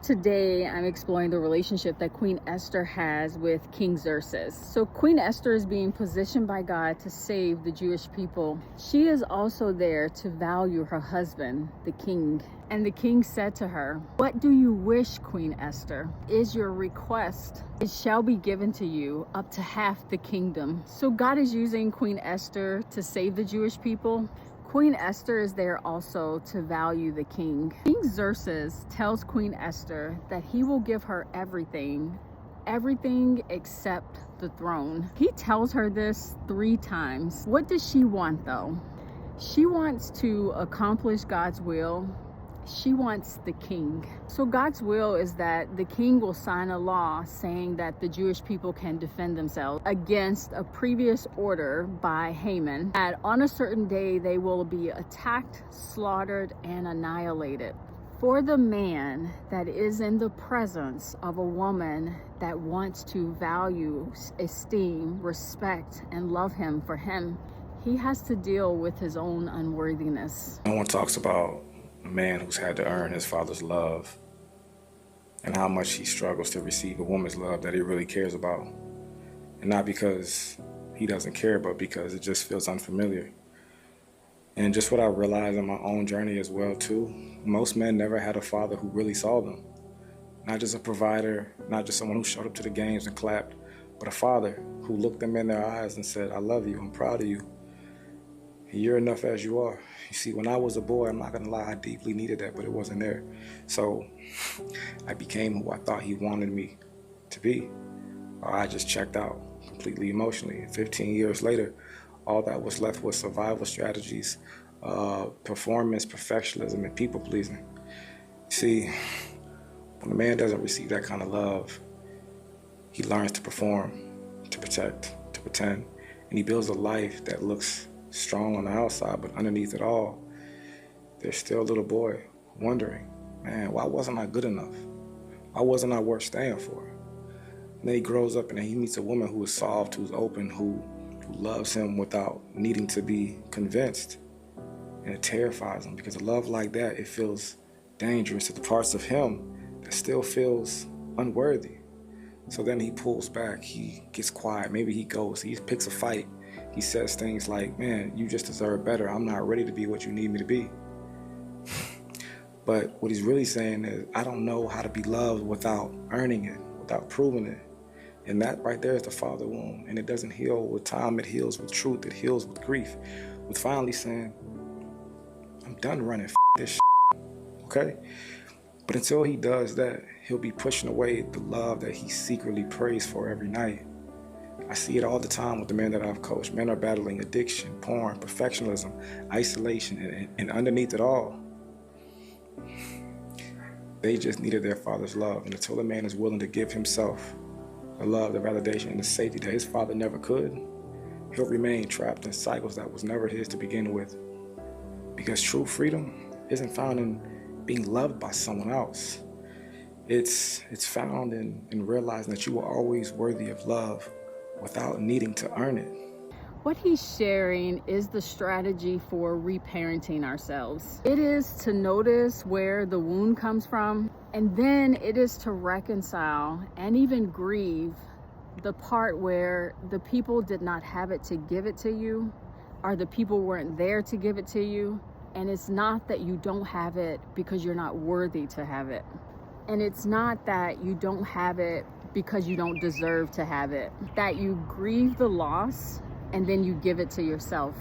Today, I'm exploring the relationship that Queen Esther has with King Xerxes. So Queen Esther is being positioned by God to save the Jewish people. She is also there to value her husband, the king. And the king said to her, "What do you wish, Queen Esther? Is your request? It shall be given to you up to half the kingdom." So God is using Queen Esther to save the Jewish people. Queen Esther is there also to value the king. King Xerxes tells Queen Esther that he will give her everything except the throne. He tells her this 3 times. What does she want though? She wants to accomplish God's will. She wants the king. So God's will is that the king will sign a law saying that the Jewish people can defend themselves against a previous order by Haman. And on a certain day, they will be attacked, slaughtered, and annihilated. For the man that is in the presence of a woman that wants to value, esteem, respect, and love him for him, he has to deal with his own unworthiness. No one talks about a man who's had to earn his father's love and how much he struggles to receive a woman's love that he really cares about. And not because he doesn't care, but because it just feels unfamiliar. And just what I realized in my own journey as well too, most men never had a father who really saw them. Not just a provider, not just someone who showed up to the games and clapped, but a father who looked them in their eyes and said, "I love you, I'm proud of you. You're enough as you are." You see, when I was a boy, I'm not gonna lie, I deeply needed that, but it wasn't there. So I became who I thought he wanted me to be. Or I just checked out completely emotionally. 15 years later, all that was left was survival strategies, performance, perfectionism, and people pleasing. See, when a man doesn't receive that kind of love, he learns to perform, to protect, to pretend, and he builds a life that looks strong on the outside, but underneath it all, there's still a little boy wondering, man, why wasn't I good enough? Why wasn't I worth staying for? And then he grows up and then he meets a woman who is soft, who's open, who loves him without needing to be convinced. And it terrifies him because a love like that, it feels dangerous to the parts of him that still feels unworthy. So then he pulls back, he gets quiet, maybe he goes, he picks a fight. He says things like, "Man, you just deserve better. I'm not ready to be what you need me to be." But what he's really saying is, I don't know how to be loved without earning it, without proving it. And that right there is the father wound. And it doesn't heal with time, it heals with truth, it heals with grief. With finally saying, I'm done running this shit, okay? But until he does that, he'll be pushing away the love that he secretly prays for every night. I see it all the time with the men that I've coached. Men are battling addiction, porn, perfectionism, isolation, and underneath it all, they just needed their father's love. And until a man is willing to give himself the love, the validation, and the safety that his father never could, he'll remain trapped in cycles that was never his to begin with. Because true freedom isn't found in being loved by someone else. It's found in realizing that you are always worthy of love without needing to earn it. What he's sharing is the strategy for reparenting ourselves. It is to notice where the wound comes from, and then it is to reconcile and even grieve the part where the people did not have it to give it to you, or the people weren't there to give it to you. And it's not that you don't have it because you're not worthy to have it. And it's not that you don't have it because you don't deserve to have it. That you grieve the loss and then you give it to yourself.